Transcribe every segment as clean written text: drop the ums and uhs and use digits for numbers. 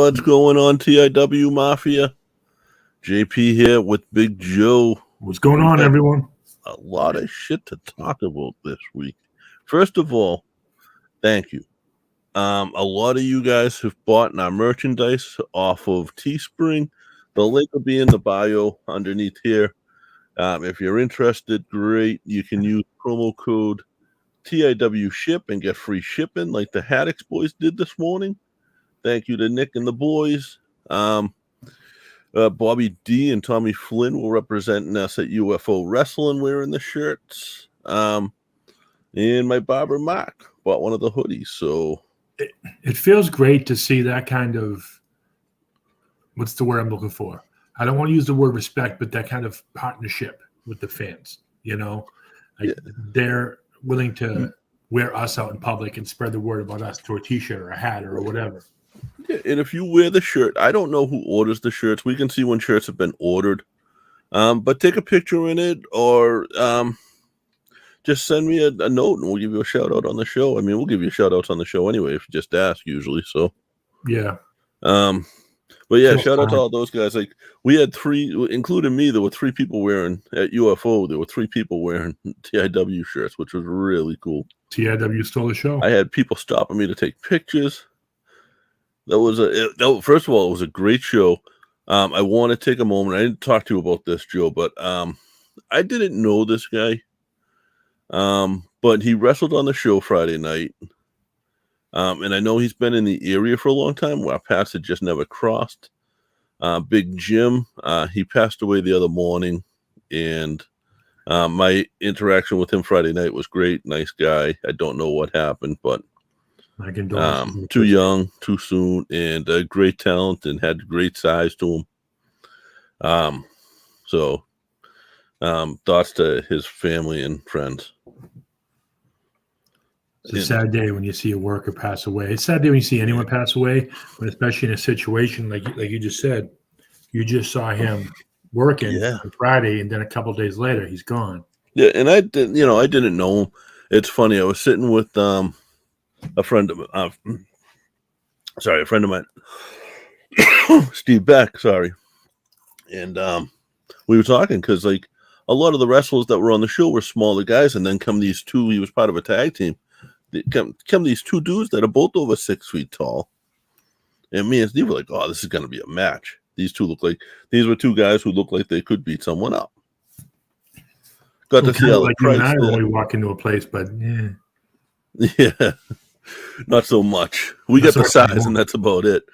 What's going on, TIW Mafia? JP here with Big Joe. What's going on, everyone? A lot of shit to talk about this week. First of all, thank you. A lot of you guys have bought our merchandise off of Teespring. The link will be in the bio underneath here. If you're interested, great. You can use promo code TIW SHIP and get free shipping like the Haddocks boys did this morning. Thank you to Nick and the boys. Bobby D and Tommy Flynn will represent us at UFO Wrestling wearing the shirts. And my barber Mark bought one of the hoodies. So it feels great to see that kind of, what's the word I'm looking for? I don't want to use the word respect, but that kind of partnership with the fans. You know, they're willing to wear us out in public and spread the word about us through a T-shirt or a hat or whatever. Yeah, and if you wear the shirt, I don't know who orders the shirts. We can see when shirts have been ordered. But take a picture in it or just send me a note and we'll give you a shout out on the show. I mean, we'll give you shout outs on the show anyway if you just ask usually. So yeah. But yeah, shout out to all those guys. Like we had three, including me, there were three people wearing at UFO. There were three people wearing TIW shirts, which was really cool. TIW stole the show. I had people stopping me to take pictures. First of all, it was a great show. I want to take a moment. I didn't talk to you about this, Joe, but I didn't know this guy. But he wrestled on the show Friday night. And I know he's been in the area for a long time. Our paths had just never crossed. Big Jim, he passed away the other morning. And my interaction with him Friday night was great. Nice guy. I don't know what happened, but too young, too soon, and great talent and had great size to him. So thoughts to his family and friends. It's a sad day when you see a worker pass away. It's a sad day when you see anyone pass away, but especially in a situation like you just said, you just saw him working on Friday, and then a couple of days later, he's gone. Yeah, and I didn't know him. It's funny. I was sitting with a friend of mine, Steve Beck. Sorry, and we were talking because like a lot of the wrestlers that were on the show were smaller guys, and then come these two. He was part of a tag team. Come these two dudes that are both over 6 feet tall, and me and Steve were like, "Oh, this is going to be a match." These were two guys who looked like they could beat someone up. Got to see Alec Price when we walk into a place, but yeah, not so much. We got the size, and that's about it.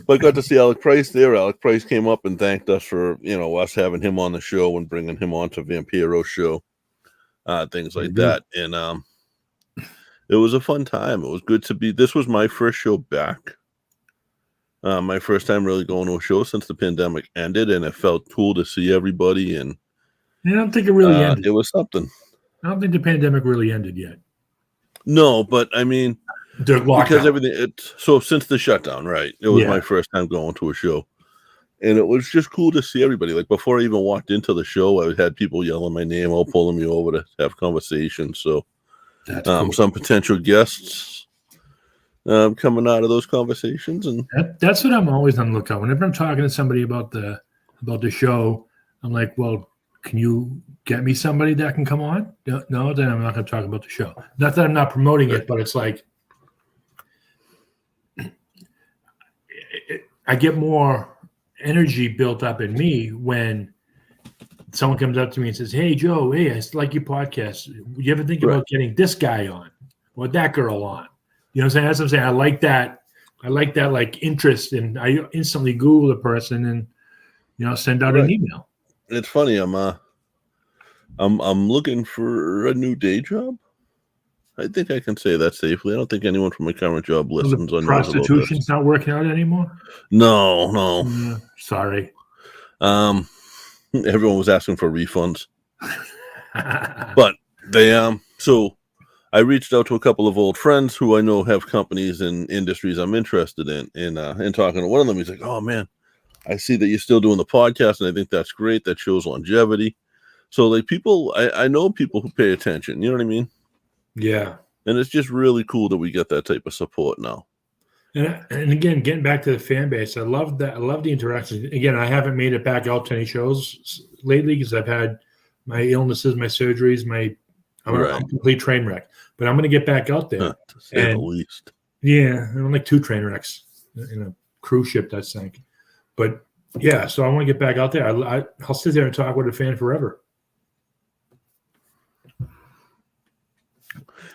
But got to see Alec Price there. Alec Price came up and thanked us for us having him on the show and bringing him on to Vampiro's show, things like that, and it was a fun time. It was good to be. This was my first show back. My first time really going to a show since the pandemic ended, and it felt cool to see everybody. And I don't think it really ended. It was something. I don't think the pandemic really ended yet. No, but I mean, because everything. So since the shutdown, right? It was my first time going to a show, and it was just cool to see everybody. Like before I even walked into the show, I had people yelling my name, all pulling me over to have conversations. So. That's cool. Some potential guests coming out of those conversations, and that's what I'm always on the lookout. Whenever I'm talking to somebody about the show, I'm like, "Well, can you get me somebody that can come on?" No, then I'm not going to talk about the show. Not that I'm not promoting it, but it's like I get more energy built up in me when someone comes up to me and says, "Hey, Joe, hey, I like your podcast. You ever think about getting this guy on or that girl on?" You know what I'm saying? That's what I'm saying. I like that. Like interest, and I instantly Google the person and send out an email. It's funny. I'm looking for a new day job. I think I can say that safely. I don't think anyone from my current job listens. So prostitution's not working out anymore. No. Sorry. Everyone was asking for refunds, but they so I reached out to a couple of old friends who I know have companies and industries I'm interested in, and talking to one of them, he's like, "Oh man, I see that you're still doing the podcast, and I think that's great. That shows longevity." So like people, I know people who pay attention. You know what I mean? Yeah. And it's just really cool that we get that type of support now. And again, getting back to the fan base, I love that. I love the interaction. Again, I haven't made it back out to any shows lately because I've had my illnesses, my surgeries, I'm a complete train wreck. But I'm going to get back out there. To say the least. Yeah, I'm like 2 train wrecks in a cruise ship that sank. But yeah, so I want to get back out there. I'll sit there and talk with a fan forever.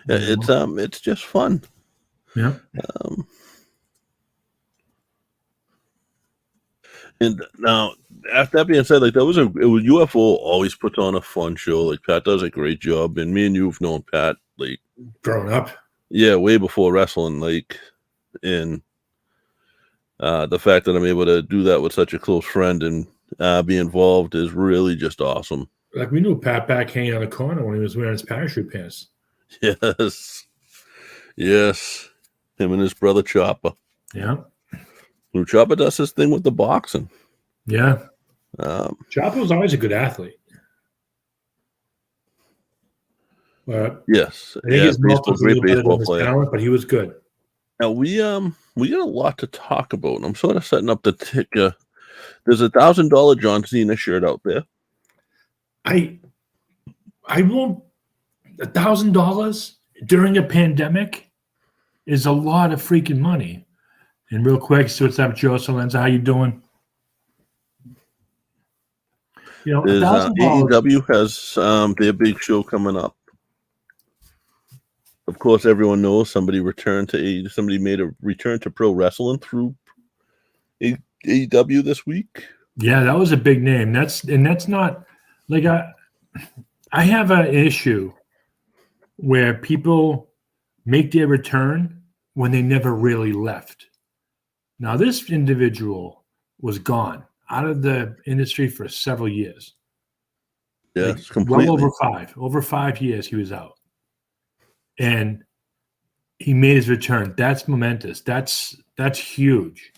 It's just fun. Yeah. And now, after that being said, like UFO always puts on a fun show. Like Pat does a great job, and me and you have known Pat like growing up. Yeah, way before wrestling. Like, and the fact that I'm able to do that with such a close friend and be involved is really just awesome. Like we knew Pat back hanging on the corner when he was wearing his parachute pants. Yes, him and his brother Chopper. Yeah. Who Chopper does his thing with the boxing. Yeah. Chopper was always a good athlete. Yes. I think great baseball player. Talent, but he was good. Now we got a lot to talk about. And I'm sort of setting up the ticker. There's $1,000 John Cena shirt out there. I won't. $1,000 during a pandemic is a lot of freaking money. And real quick, so what's up, Joe Solenza? How you doing? You know, AEW has their big show coming up. Of course, everyone knows somebody made a return to pro wrestling through AEW this week. Yeah, that was a big name. That's not like I have an issue where people make their return when they never really left. Now, this individual was gone out of the industry for several years. Yes, completely. Well over 5 years he was out. And he made his return. That's momentous. That's huge.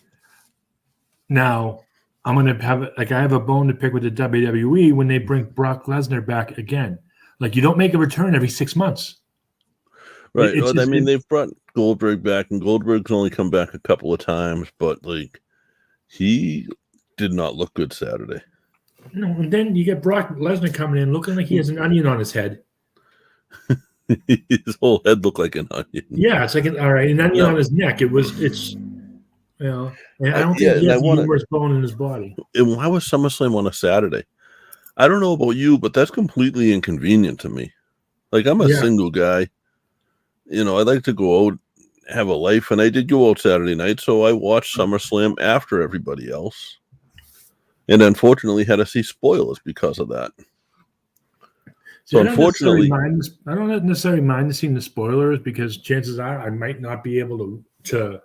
Now, I'm going to have I have a bone to pick with the WWE when they bring Brock Lesnar back again. Like, you don't make a return every 6 months. Right. They've brought Goldberg back, and Goldberg's only come back a couple of times, but like he did not look good Saturday. No, and then you get Brock Lesnar coming in looking like he has an onion on his head. His whole head looked like an onion. Yeah, it's like an onion on his neck. I don't think he has a humorous bone in his body. And why was SummerSlam on a Saturday? I don't know about you, but that's completely inconvenient to me. Like, I'm a single guy. You know, I like to go out, have a life, and I did go out Saturday night, so I watched SummerSlam after everybody else. And unfortunately had to see spoilers because of that. So unfortunately, I don't necessarily mind seeing the spoilers because chances are I might not be able to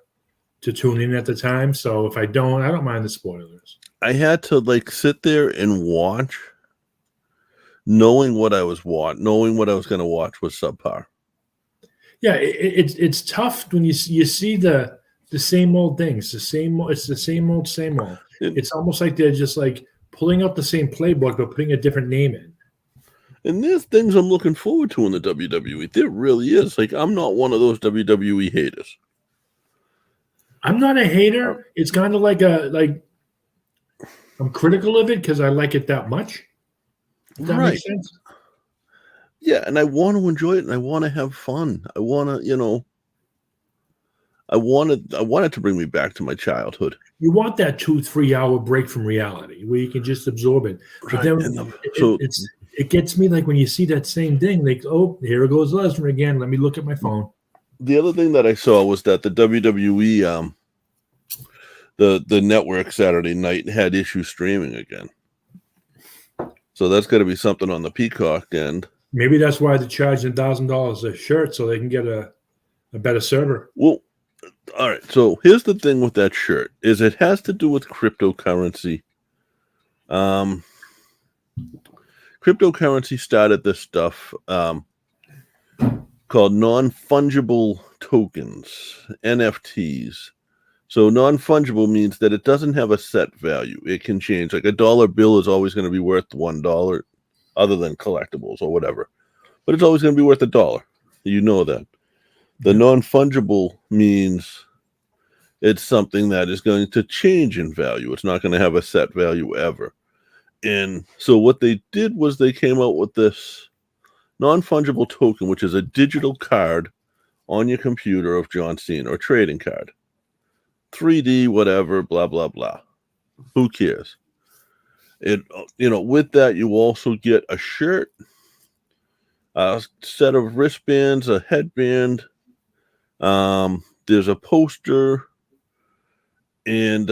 tune in at the time. So if I don't mind the spoilers. I had to like sit there and watch, knowing what I was going to watch was subpar. Yeah, it's tough when you see the same old things, it's the same old. It's almost like they're just like pulling up the same playbook but putting a different name in. And there's things I'm looking forward to in the WWE. There really is. Like, I'm not one of those WWE haters. I'm not a hater. It's kind of like I'm critical of it because I like it that much. Does that make sense? Yeah, and I want to enjoy it, and I want to have fun. I want to, I wanted to bring me back to my childhood. You want that 2-3 hour break from reality where you can just absorb it. But then it gets me like when you see that same thing, like, oh, here goes Lesnar again. Let me look at my phone. The other thing that I saw was that the WWE, the network Saturday night had issues streaming again. So that's got to be something on the Peacock end. Maybe that's why they're charging $1,000 a shirt so they can get a better server. Well, all right. So here's the thing with that shirt is it has to do with cryptocurrency. Cryptocurrency started this stuff called non-fungible tokens, NFTs. So non-fungible means that it doesn't have a set value. It can change. Like a dollar bill is always going to be worth $1 other than collectibles or whatever. But it's always going to be worth $1. You know that. The non-fungible means It's something that is going to change in value. It's not going to have a set value ever. And so what they did was they came out with this non-fungible token, which is a digital card on your computer of John Cena, or trading card. 3D, whatever, blah, blah, blah. Who cares? It, with that, you also get a shirt, a set of wristbands, a headband. There's a poster, and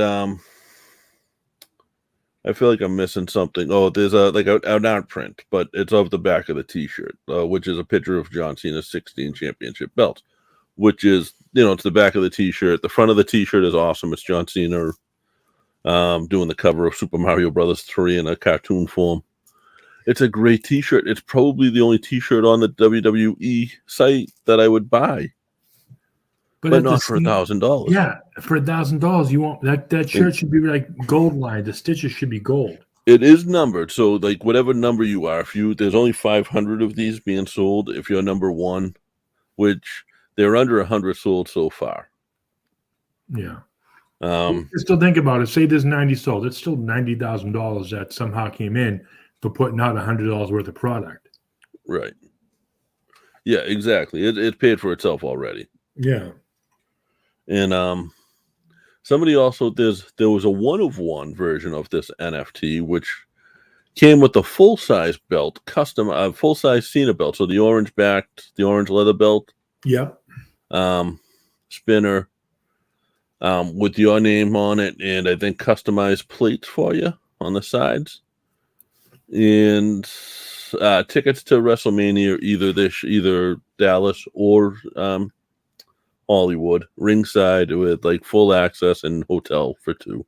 I feel like I'm missing something. Oh, there's an art print, but it's of the back of the T-shirt, which is a picture of John Cena's 16 championship belts, which is, it's the back of the T-shirt. The front of the T-shirt is awesome. It's John Cena doing the cover of Super Mario Brothers 3 in a cartoon form. It's a great T-shirt. It's probably the only T-shirt on the WWE site that I would buy. But not for $1,000. Yeah, for $1,000, you won't. That shirt should be like gold lined. The stitches should be gold. It is numbered, so like whatever number you are, there's only 500 of these being sold. If you're number 1, which they're under 100 sold so far. Yeah. Still think about it. Say there's 90 sold. It's still $90,000 that somehow came in for putting out $100 worth of product. Right. Yeah, exactly. It paid for itself already. Yeah. And somebody also, there was a 1-of-1 version of this NFT, which came with the full-size belt, custom full-size Cena belt. So the orange leather belt. Yep. Spinner, with your name on it, and I think customized plates for you on the sides, and tickets to WrestleMania, either Dallas or Hollywood, ringside with like full access and hotel for 2.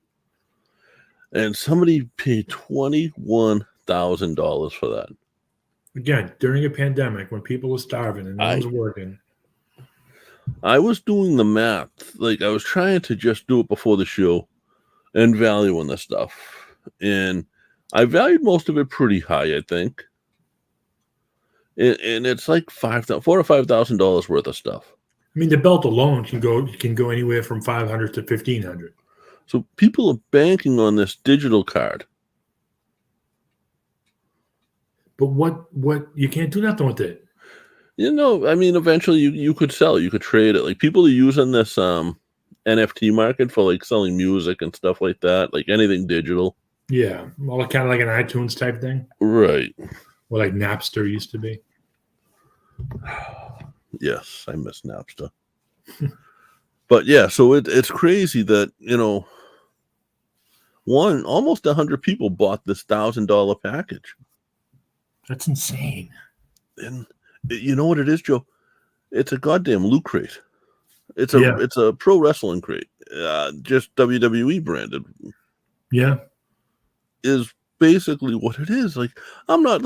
And somebody paid $21,000 for that. Again, during a pandemic when people were starving and no one's working. I was doing the math. Like, I was trying to just do it before the show and valuing the stuff. And I valued most of it pretty high, I think. And it's like $4,000 or $5,000 worth of stuff. I mean, the belt alone can go anywhere from $500 to $1,500. So people are banking on this digital card. But what you can't do nothing with it. I mean, eventually you could sell it. You could trade it. Like, people are using this NFT market for like selling music and stuff like that, like anything digital. Yeah, well, kind of like an iTunes type thing. Right. Well, like Napster used to be. Yes, I miss Napster. But yeah, so it's crazy that, almost 100 people bought this $1,000 package. That's insane. And you know what it is, Joe? It's a goddamn loot crate. It's a pro wrestling crate, just WWE branded. Yeah, is basically what it is. Like, I'm not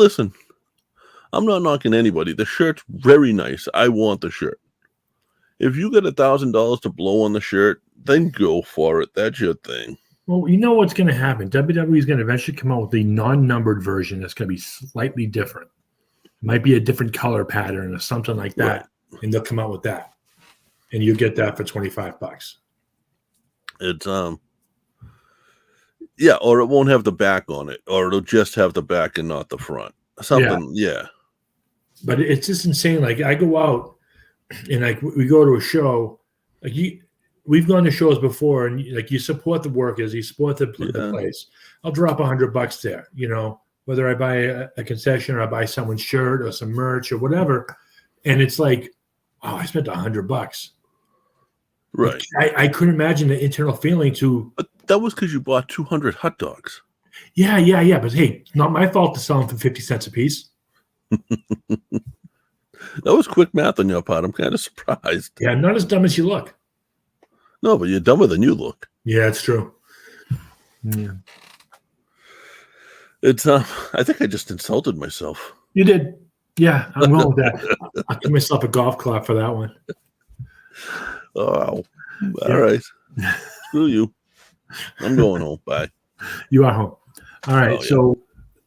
knocking anybody. The shirt's very nice. I want the shirt. If you get $1,000 to blow on the shirt, then go for it. That's your thing. Well, you know what's going to happen. WWE is going to eventually come out with a non-numbered version that's going to be slightly different. It might be a different color pattern or something like that, right. And they'll come out with that, and you get that for $25. It's yeah, or it won't have the back on it, or it'll just have the back and not the front. Something, yeah. But it's just insane. Like, I go out and like we go to a show. Like, we've gone to shows before, and like, you support the workers, you support the place. I'll drop $100 there. Whether I buy a concession or I buy someone's shirt or some merch or whatever, and it's like, oh, I spent $100. Right. Like, I couldn't imagine the internal feeling to. But that was because you bought 200 hot dogs. Yeah. But hey, it's not my fault to sell them for 50 cents a piece. That was quick math on your part. I'm kind of surprised. Yeah, I'm not as dumb as you look. No, but you're dumber than you look. Yeah, it's true. Yeah. It's I think I just insulted myself. You did. Yeah, I'm wrong with that. I'll give myself a golf clap for that one. Oh, all right. Screw you. I'm going home. Bye. You are home. All right. Oh, so,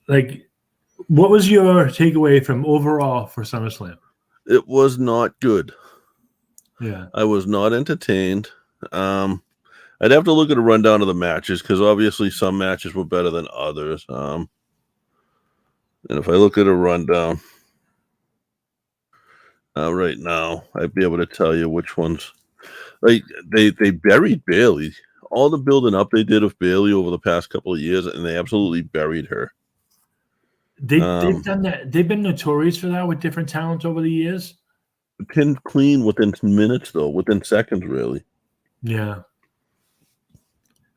like, what was your takeaway from overall for SummerSlam? It was not good. Yeah. I was not entertained. I'd have to look at a rundown of the matches because obviously some matches were better than others. And if I look at a rundown right now, I'd be able to tell you which ones. Like they buried Bailey. All the building up they did of Bailey over the past couple of years, and they absolutely buried her. They've done that. They've been notorious for that with different talents over the years. Pinned clean within minutes, though, within seconds, really. Yeah.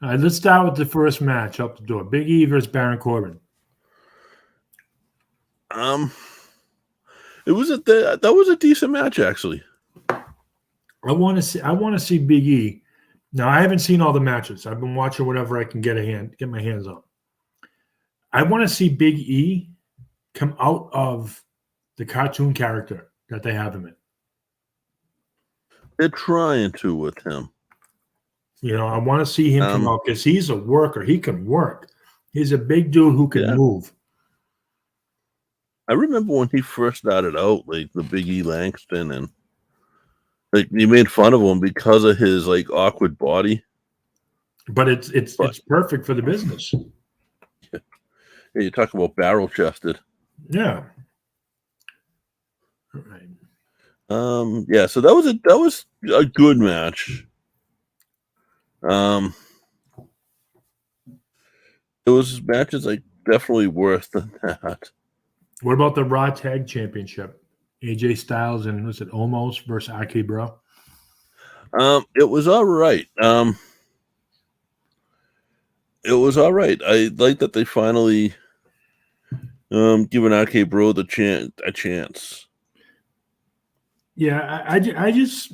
All right, let's start with the first match up the door. Big E versus Baron Corbin. It was that was a decent match, actually. I want to see Big E. Now, I haven't seen all the matches. I've been watching whatever I can get my hands on. I want to see Big E come out of the cartoon character that they have him in. They're trying to with him. I want to see him come out because he's a worker. He can work. He's a big dude who can move. I remember when he first started out, like the Big E Langston, and like you made fun of him because of his like awkward body. But it's perfect for the business. Yeah, you talk about barrel chested. Yeah. All right. Yeah, so that was a good match. It was matches like definitely worse than that. What about the Raw Tag Championship? AJ Styles and was it Omos versus RK Bro? It was all right. It was all right. I like that they finally given RK Bro a chance. Yeah, I just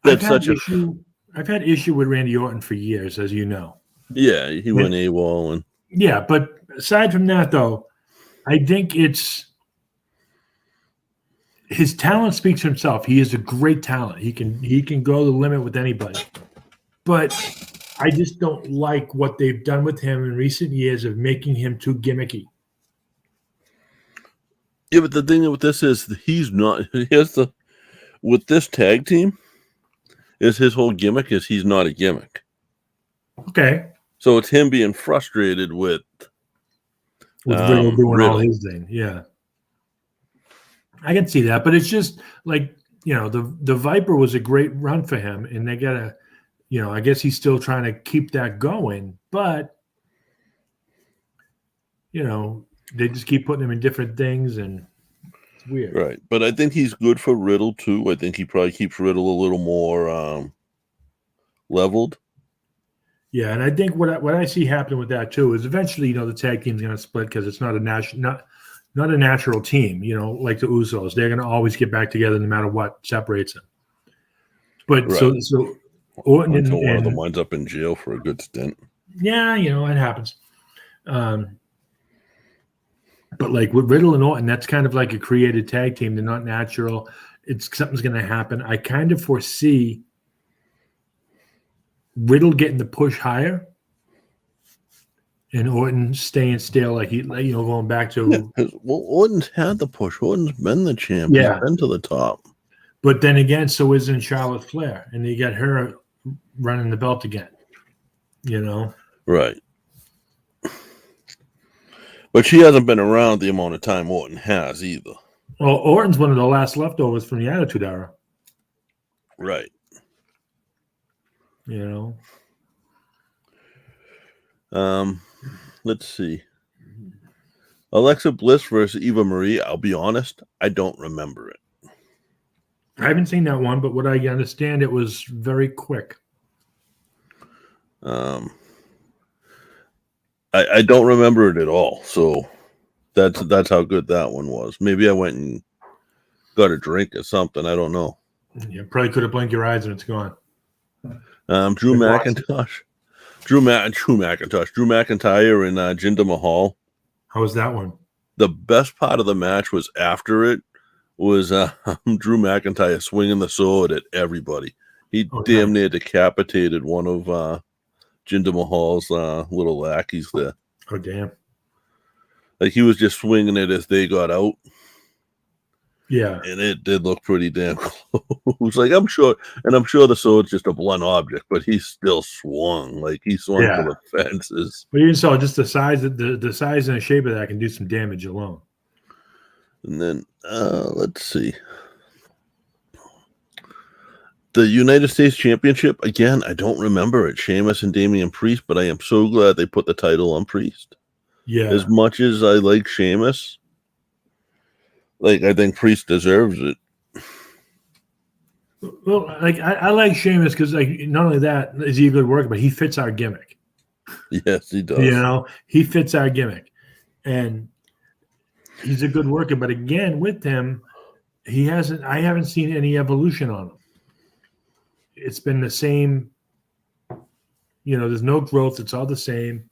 I've had issue with Randy Orton for years, as you know. Yeah, he went AWOL and yeah, but aside from that, though, I think it's his talent speaks for himself. He is a great talent. He can go the limit with anybody. But I just don't like what they've done with him in recent years of making him too gimmicky. Yeah, but the thing with this is he's not. With this tag team, is his whole gimmick is he's not a gimmick. Okay. So it's him being frustrated with Riddle doing all his thing. Yeah. I can see that, but it's just like, the Viper was a great run for him, and they gotta, I guess he's still trying to keep that going, but they just keep putting him in different things, and it's weird. Right. But I think he's good for Riddle too. I think he probably keeps Riddle a little more leveled. Yeah, and I think what I see happening with that too is eventually, the tag team's going to split because it's not a natural team. Like the Usos, they're going to always get back together no matter what separates them. But right. so Orton until one of them winds up in jail for a good stint. Yeah, it happens. But like with Riddle and Orton, that's kind of like a created tag team. They're not natural. Something's going to happen. I kind of foresee Riddle getting the push higher, and Orton staying still, like going back to. Yeah, Orton's had the push. Orton's been the champ. Yeah, he's been to the top. But then again, so isn't Charlotte Flair, and you got her running the belt again. Right. But she hasn't been around the amount of time Orton has either. Well, Orton's one of the last leftovers from the Attitude Era. Right. Let's see. Alexa Bliss versus Eva Marie. I'll be honest, I don't remember it. I haven't seen that one, but what I understand, it was very quick. I don't remember it at all. So that's how good that one was. Maybe I went and got a drink or something. I don't know. You probably could have blinked your eyes and it's gone. Drew McIntyre and Jinder Mahal. How was that one? The best part of the match was after it was Drew McIntyre swinging the sword at everybody. He damn near decapitated one of Jinder Mahal's little lackeys there. Oh, damn. Like he was just swinging it as they got out. Yeah. And it did look pretty damn close. Like, I'm sure the sword's just a blunt object, but he still swung. Like, he swung for Yeah. the fences. But even so, just the size and the shape of that can do some damage alone. And then, let's see. The United States Championship, again, I don't remember it. Sheamus and Damian Priest, but I am so glad they put the title on Priest. Yeah. As much as I like Sheamus, like, I think Priest deserves it. Well, like I like Sheamus because, like, not only that is he a good worker, but he fits our gimmick. Yes, he does. You know, he fits our gimmick, and he's a good worker. But again, with him, I haven't seen any evolution on him. It's been the same. You know, there's no growth. It's all the same.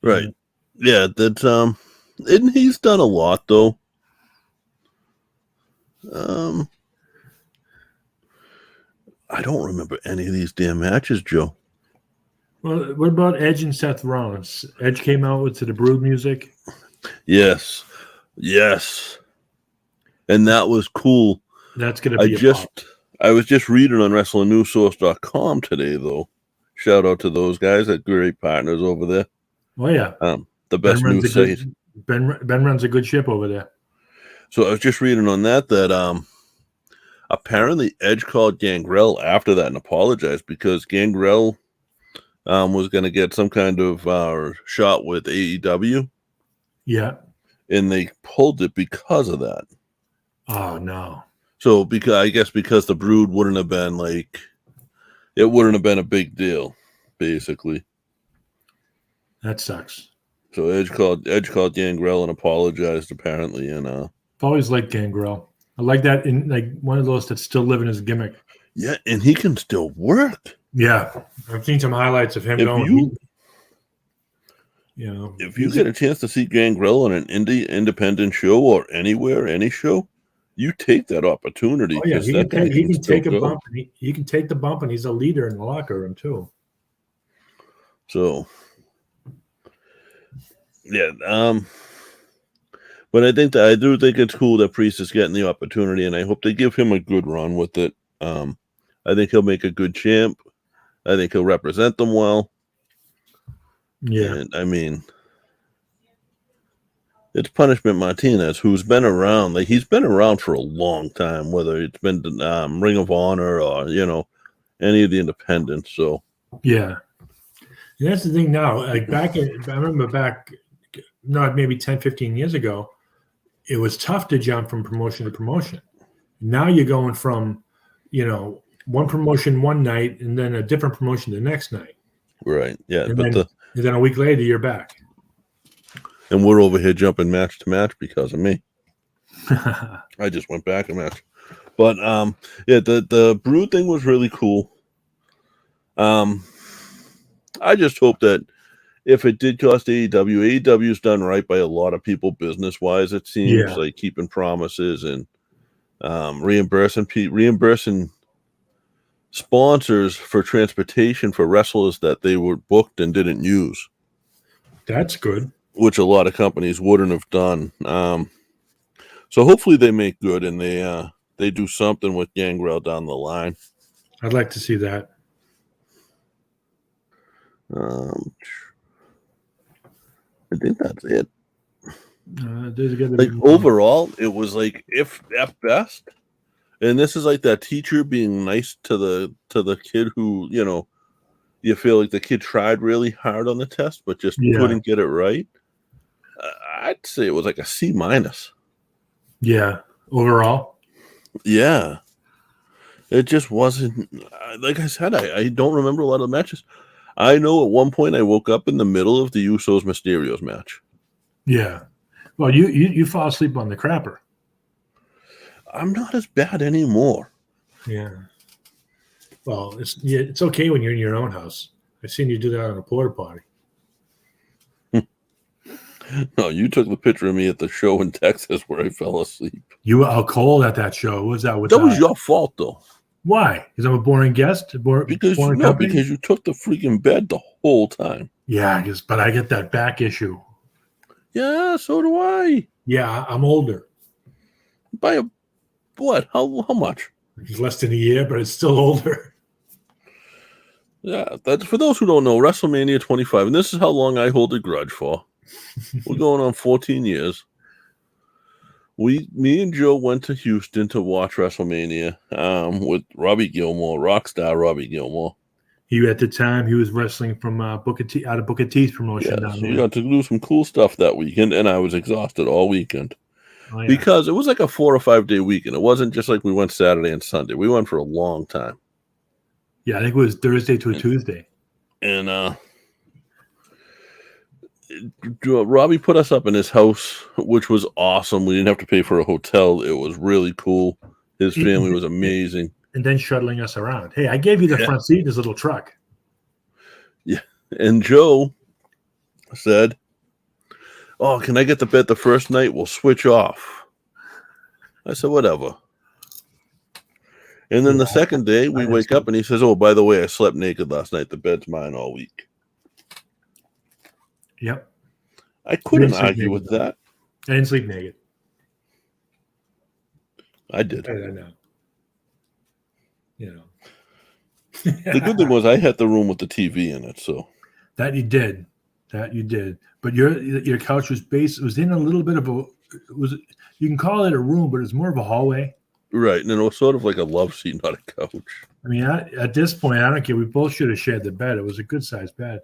Right. Yeah, that's and he's done a lot though. I don't remember any of these damn matches, Joe. Well, what about Edge and Seth Rollins? Edge came out with the Brood music. Yes. And that was cool. That's going to be I was just reading on WrestlingNewsSource.com today, though. Shout out to those guys. They're great partners over there. Oh, yeah. The best news site. Ben runs a good ship over there. So I was just reading on that apparently Edge called Gangrel after that and apologized because Gangrel was going to get some kind of shot with AEW. Yeah. And they pulled it because of that. Oh, no. So because the Brood wouldn't have been it wouldn't have been a big deal, basically. That sucks. So Edge called Gangrel and apologized apparently, and I've always liked Gangrel. I like that in like one of those that's still living his gimmick. Yeah, and he can still work. Yeah, I've seen some highlights of him going. If you get a chance to see Gangrel on an independent show or anywhere, any show, you take that opportunity. Oh, yeah, he can take a bump. He can take the bump, and he's a leader in the locker room too. So, yeah, but I do think it's cool that Priest is getting the opportunity, and I hope they give him a good run with it. I think he'll make a good champ. I think he'll represent them well. Yeah, and I mean, it's Punishment Martinez, who's been around. Like, he's been around for a long time, whether it's been Ring of Honor or any of the independents. So yeah, and that's the thing now. Like I remember back, not maybe 10, 15 years ago, it was tough to jump from promotion to promotion. Now you're going from, one promotion one night and then a different promotion the next night. Right. Yeah. And then a week later you're back. And we're over here jumping match to match because of me. I just went back a match. But the Brood thing was really cool. I just hope that if it did cost AEW's done right by a lot of people business wise, it seems like keeping promises and reimbursing sponsors for transportation for wrestlers that they were booked and didn't use. That's good. Which a lot of companies wouldn't have done. So hopefully they make good and they do something with Gangrel down the line. I'd like to see that. I think that's it. Overall, it was like, if at best, and this is like that teacher being nice to the kid who, you feel like the kid tried really hard on the test, but just couldn't get it right. I'd say it was like a C-. Yeah, overall. Yeah. It just wasn't, like I said, I don't remember a lot of the matches. I know at one point I woke up in the middle of the Usos Mysterios match. Yeah. Well, you fall asleep on the crapper. I'm not as bad anymore. Yeah. Well, it's okay when you're in your own house. I've seen you do that on a porta potty. No, you took the picture of me at the show in Texas where I fell asleep. You were out cold at that show. What was that? That was your fault, though. Why? Because I'm a boring guest? Because you took the freaking bed the whole time. Yeah, but I get that back issue. Yeah, so do I. Yeah, I'm older. By a what? How much? It's less than a year, but it's still older. Yeah, that's for those who don't know. WrestleMania 25, and this is how long I hold a grudge for. We're going on 14 years. Me and Joe went to Houston to watch WrestleMania with Robbie Gilmore, Rockstar Robbie Gilmore. At the time he was wrestling from Booker T out of Booker T's promotion down So there. we got to do some cool stuff that weekend, and I was exhausted all weekend. Oh, yeah. Because it was like a 4 or 5 day weekend. It wasn't just like we went Saturday and Sunday. We went for a long time. Yeah, I think it was Thursday to a Tuesday. And Robbie put us up in his house, which was awesome. We didn't have to pay for a hotel. It was really cool. His family was amazing. And then shuttling us around. Hey, I gave you the front seat in this little truck. Yeah. And Joe said, "Oh, can I get the bed the first night? We'll switch off." I said, "Whatever." And then the second day, we wake up and he says, "Oh, by the way, I slept naked last night. The bed's mine all week." Yep. I couldn't argue with that. I didn't sleep naked. I did. I know. You know. The good thing was I had the room with the TV in it, so that you did. But your couch was in a little bit of you can call it a room, but it's more of a hallway. Right, and it was sort of like a love seat, not a couch. I mean, at this point, I don't care. We both should have shared the bed. It was a good sized bed.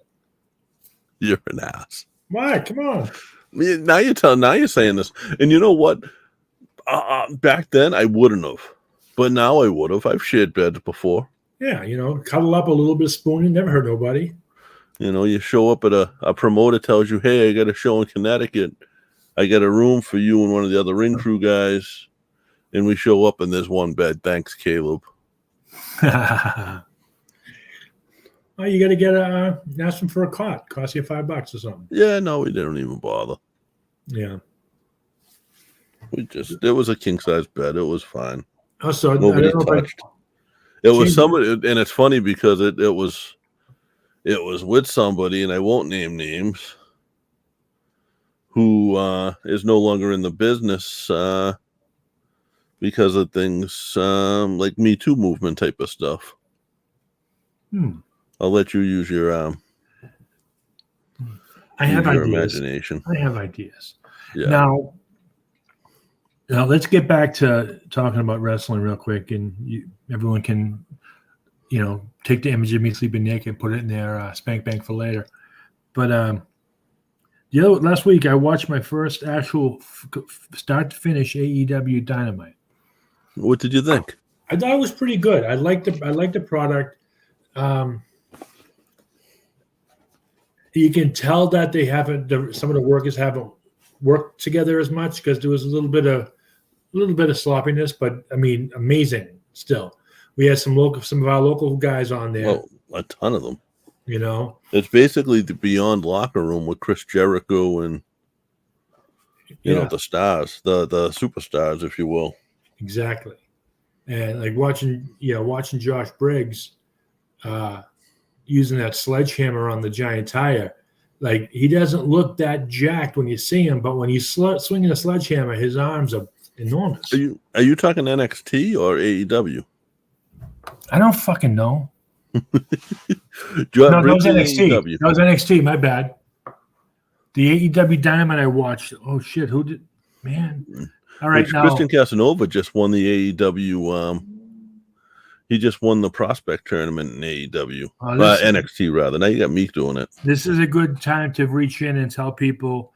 You're an ass. Why? Come on. Now you're saying this, and you know what? Back then I wouldn't have, but now I would have. I've shared beds before. Yeah, cuddle up a little bit of spooning, never hurt nobody. You show up at a promoter tells you, "Hey, I got a show in Connecticut. I got a room for you and one of the other ring crew guys." And we show up and there's one bed. Thanks, Caleb. Oh, you got to ask them for a cot. Cost you $5 or something. Yeah, no, we didn't even bother. Yeah. It was a king size bed. It was fine. Oh, so nobody touched. It was somebody, and it's funny because it was with somebody, and I won't name names, who is no longer in the business because of things like Me Too movement type of stuff. I'll let you use your imagination. I have ideas. Yeah. Now let's get back to talking about wrestling real quick, and everyone can, take the image of me sleeping naked, put it in their spank bank for later. But last week I watched my first actual start to finish AEW Dynamite. What did you think? I thought it was pretty good. I liked the product. You can tell that they some of the workers haven't worked together as much because there was a little bit of sloppiness, but I mean, amazing still. We had some of our local guys on there. Well, a ton of them. It's basically the Beyond locker room with Chris Jericho and the stars, the superstars, if you will. Exactly. And like watching Josh Briggs using that sledgehammer on the giant tire, like he doesn't look that jacked when you see him, but when he's swinging a sledgehammer, his arms are enormous. Are you talking NXT or AEW? I don't fucking know. No, that was NXT. AEW? That was NXT. My bad. The AEW Dynamite I watched. Oh shit! Who did? Man. All right. Now Christian Casanova just won the AEW. He just won the prospect tournament in AEW. NXT rather. Now you got me doing it. This is a good time to reach in and tell people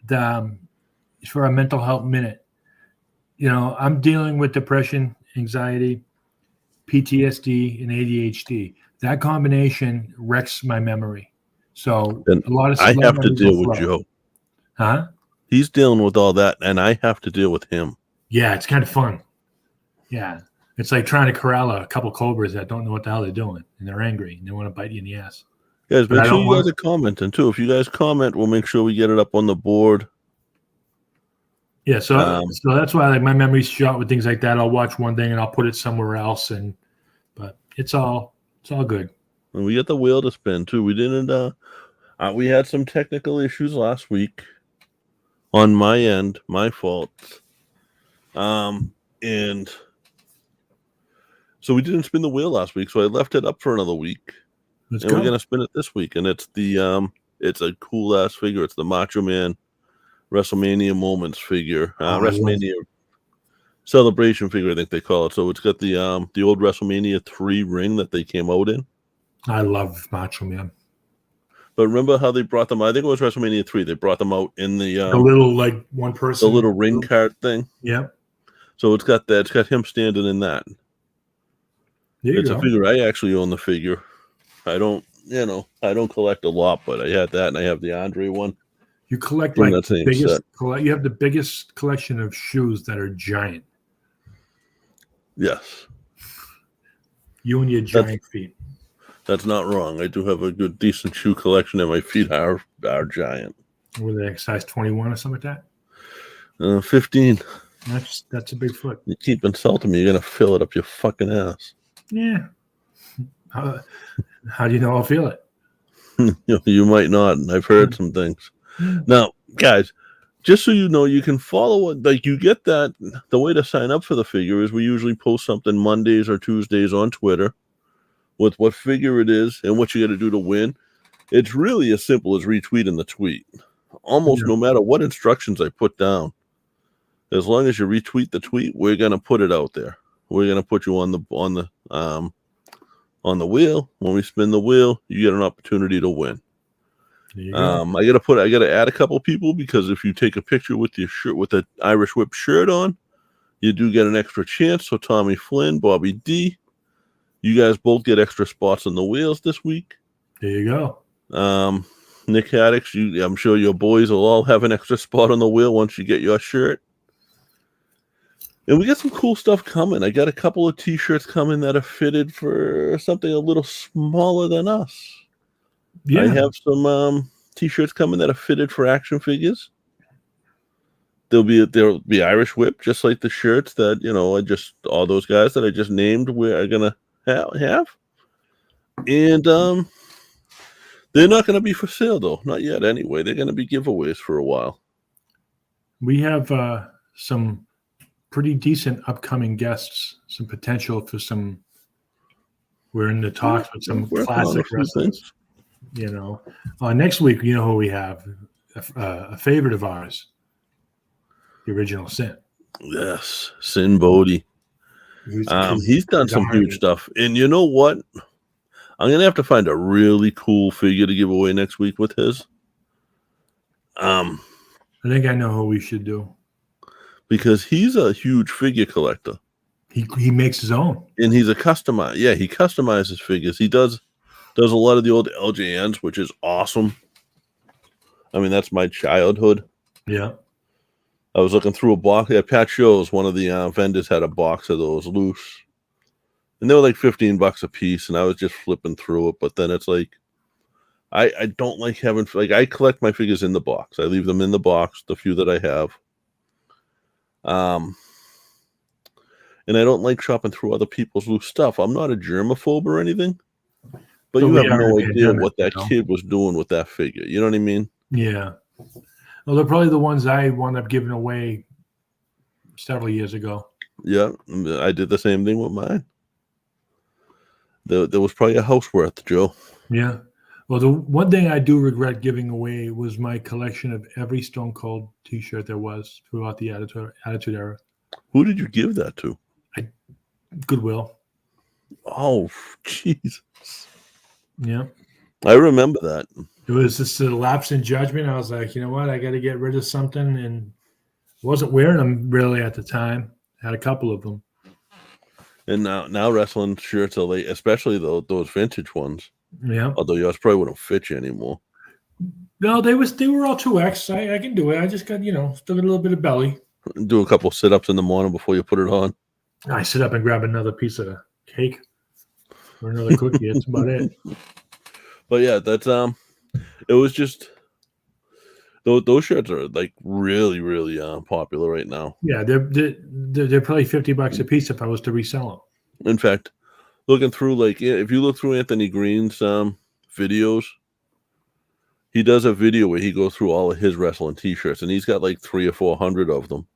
for a mental health minute. I'm dealing with depression, anxiety, PTSD, and ADHD. That combination wrecks my memory. So and a lot of I have to deal with Joe. Huh? He's dealing with all that, and I have to deal with him. Yeah, it's kind of fun. Yeah. It's like trying to corral a couple cobras that don't know what the hell they're doing, and they're angry, and they want to bite you in the ass. Guys, make sure you guys are commenting, too. If you guys comment, we'll make sure we get it up on the board. Yeah, so that's why my memory's shot with things like that. I'll watch one thing, and I'll put it somewhere else, but it's all good. And we got the wheel to spin, too. We didn't we had some technical issues last week. on my end, my fault. And so we didn't spin the wheel last week, so I left it up for another week. Let's and go. We're gonna spin it this week, and it's it's a cool ass figure. It's the Macho Man WrestleMania Moments figure, WrestleMania Celebration figure, I think they call it. So it's got the old WrestleMania 3 ring that they came out in. I love Macho Man. But remember how they brought them? I think it was WrestleMania 3. They brought them out in the little like one person, the little ring card thing. Yeah. So it's got that. It's got him standing in that. It's go. a figure. I actually own the figure. I don't collect a lot, but I had that, and I have the Andre one. You collect from like that same biggest. set. You have the biggest collection of shoes that are giant. Yes. You and your giant feet. That's not wrong. I do have a good, decent shoe collection, and my feet are giant. Were they size 21 or something like that? 15. That's a big foot. You keep insulting me, you're gonna fill it up your fucking ass. Yeah. How do you know I'll feel it? You might not, and I've heard some things. Now, guys, just so you know, you can follow it. Like, you get that. The way to sign up for the figure is we usually post something Mondays or Tuesdays on Twitter with what figure it is and what you got to do to win. It's really as simple as retweeting the tweet. Almost no matter what instructions I put down, as long as you retweet the tweet, we're gonna put it out there. We're gonna put you on the wheel. When we spin the wheel, you get an opportunity to win. I gotta add a couple people, because if you take a picture with your shirt, with the Irish Whip shirt on, you do get an extra chance. So Tommy Flynn, Bobby D, you guys both get extra spots on the wheels this week. There you go. Nick Haddix, I'm sure your boys will all have an extra spot on the wheel once you get your shirt. And we got some cool stuff coming. I got a couple of T-shirts coming that are fitted for something a little smaller than us. Yeah. I have some T-shirts coming that are fitted for action figures. There'll be Irish Whip, just like the shirts that all those guys that I just named are gonna have. And they're not gonna be for sale though, not yet. Anyway, they're gonna be giveaways for a while. We have some pretty decent upcoming guests, some potential for some. We're in the talks with some classic wrestlers. Next week, you know who we have? A favorite of ours, the original Sin. Yes, Sin Bodie. He's done some huge stuff. And you know what? I'm going to have to find a really cool figure to give away next week with his. I think I know who we should do. Because he's a huge figure collector. He makes his own. And he's a customizer. Yeah, he customizes figures. He does a lot of the old LJNs, which is awesome. I mean, that's my childhood. Yeah. I was looking through a box. At Pat Show's, one of the vendors had a box of those loose. And they were like $15 a piece, and I was just flipping through it. But then it's like, I don't like having, like, I collect my figures in the box. I leave them in the box, the few that I have. And I don't like shopping through other people's loose stuff. I'm not a germaphobe or anything, but you have no idea what that kid was doing with that figure. You know what I mean? Yeah. Well, they're probably the ones I wound up giving away several years ago. Yeah, I did the same thing with mine. There was probably a house worth, Joe. Yeah. Well, the one thing I do regret giving away was my collection of every Stone Cold T-shirt there was throughout the Attitude Era. Who did you give that to? Goodwill. Oh, Jesus. Yeah. I remember that. It was just a lapse in judgment. I was like, you know what? I got to get rid of something, and wasn't wearing them really at the time. Had a couple of them. And now wrestling shirts are late, especially those vintage ones. Yeah. Although yours probably wouldn't fit you anymore. No, they were all 2X. I can do it. I just got, still got a little bit of belly. Do a couple sit-ups in the morning before you put it on. I sit up and grab another piece of cake or another cookie. That's about it. But yeah, that's it was just those shirts are like really, really popular right now. Yeah, they're probably $50 a piece if I was to resell them. In fact, looking through, like, if you look through Anthony Green's videos, He does a video where he goes through all of his wrestling T-shirts, and he's got like 300 or 400 of them.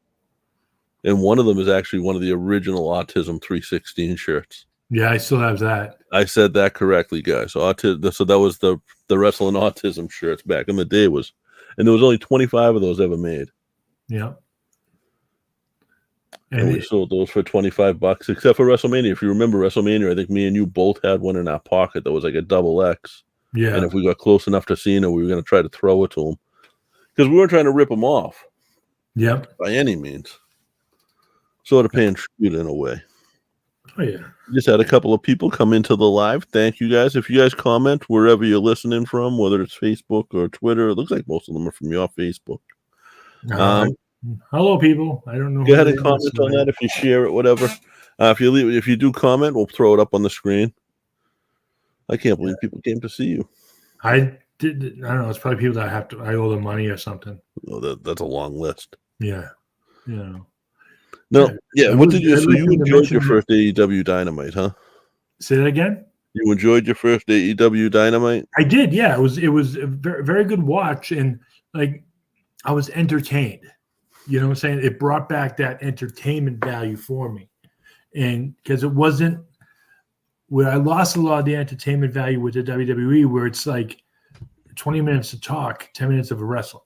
And one of them is actually one of the original Autism 316 shirts. Yeah, I still have that. I said that correctly, guys. So that was the wrestling Autism shirts back in the day and there was only 25 of those ever made. Yeah. And we sold those for $25, except for WrestleMania. If you remember WrestleMania, I think me and you both had one in our pocket that was like a double X. Yeah. And if we got close enough to Cena, we were going to try to throw it to him because we weren't trying to rip him off. Yep. By any means. Sort of paying tribute in a way. Oh, yeah. Just had a couple of people come into the live. Thank you guys. If you guys comment wherever you're listening from, whether it's Facebook or Twitter, it looks like most of them are from your Facebook. Hello, people. I don't know. Go ahead and comment on that if you share it, whatever. If you do comment, we'll throw it up on the screen. I can't believe people came to see you. I don't know. It's probably people that I owe them money or something. Oh, that's a long list. Yeah. Yeah. No, yeah. What did you? So you enjoyed your first AEW Dynamite, huh? Say that again. You enjoyed your first AEW Dynamite? I did. Yeah, it was a very, very good watch, and like I was entertained. You know what I'm saying? It brought back that entertainment value for me, and because it wasn't where I lost a lot of the entertainment value with the WWE, where it's like 20 minutes to talk, 10 minutes of a wrestling.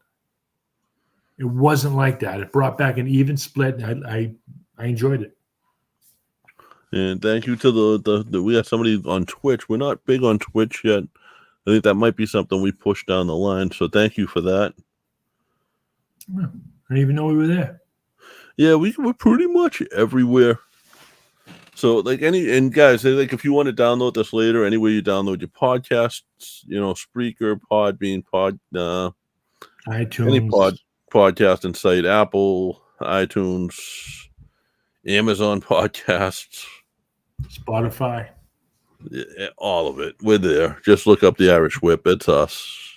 It wasn't like that. It brought back an even split. And I enjoyed it. And thank you to the we got somebody on Twitch. We're not big on Twitch yet. I think that might be something we push down the line. So thank you for that. I didn't even know we were there. Yeah, we're pretty much everywhere. So and guys, if you want to download this later, anywhere you download your podcasts, Spreaker, Podbean, iTunes, any podcasting site, Apple, iTunes, Amazon podcasts, Spotify, all of it. We're there. Just look up the Irish Whip. It's us.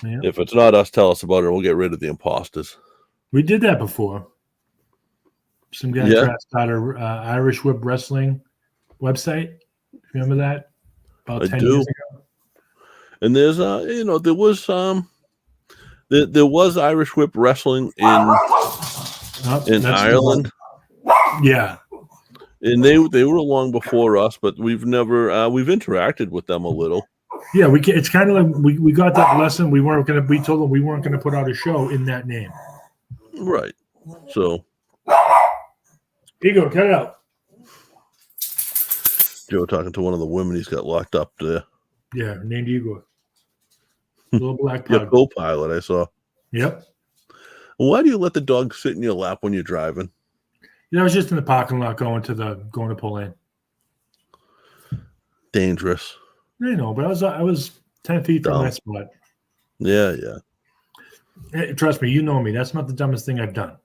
Yeah. If it's not us, tell us about it. We'll get rid of the imposters. We did that before. Some guy tried to start a Irish Whip Wrestling website. Remember that? About 10 years ago. And there's there was Irish Whip Wrestling in Ireland. Yeah. And they were along before us, but we've never we've interacted with them a little. Yeah, it's kind of like we got that lesson. We told them we weren't gonna put out a show in that name. Right. So Ego, cut it out. Joe talking to one of the women he's got locked up there. Yeah, named Igor. Little black pug. Your co-pilot, I saw. Yep. Why do you let the dog sit in your lap when you're driving? I was just in the parking lot going to pull in. Dangerous. I know, but I was 10 feet from that spot. Yeah. Hey, trust me, you know me. That's not the dumbest thing I've done.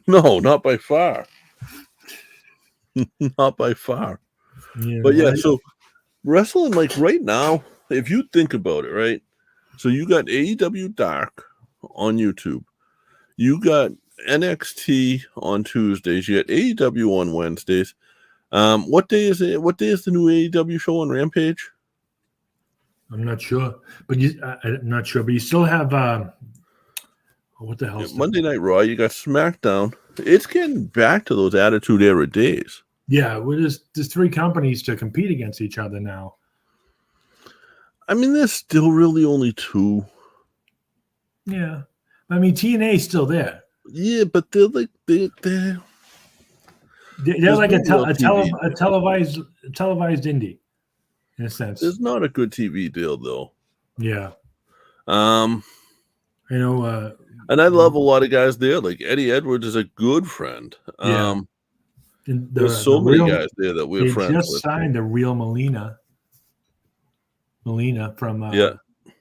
No, not by far. Not by far. Yeah, but yeah, so wrestling, like right now, if you think about it, right? So you got AEW Dark on YouTube. You got NXT on Tuesdays. You got AEW on Wednesdays. What day is it? What day is the new AEW show on Rampage? I'm not sure, but I'm not sure. But you still have what the hell? Monday Night Raw. You got SmackDown. It's getting back to those Attitude Era days. Yeah, there's 3 companies to compete against each other now. I mean, there's still really only 2. Yeah, I mean TNA's still there. Yeah, but they're like they're like a televised indie in a sense. It's not a good TV deal though. Yeah. You know, and I love a lot of guys there. Like Eddie Edwards is a good friend. Yeah. There's so many guys there that we're friends with. They just signed the real Melina from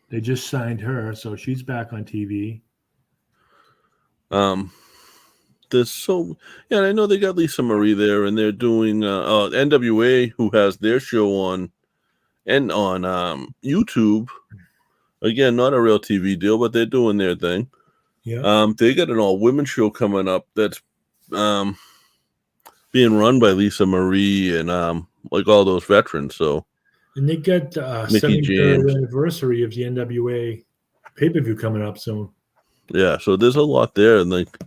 They just signed her, so she's back on TV. There's and I know they got Lisa Marie there, and they're doing NWA, who has their show on YouTube. Again, not a real TV deal, but they're doing their thing. Yeah. They got an all-women show coming up that's being run by Lisa Marie and like all those veterans. So And they got Mickey 73rd James. anniversary of the NWA pay-per-view coming up soon. Yeah, so there's a lot there, and like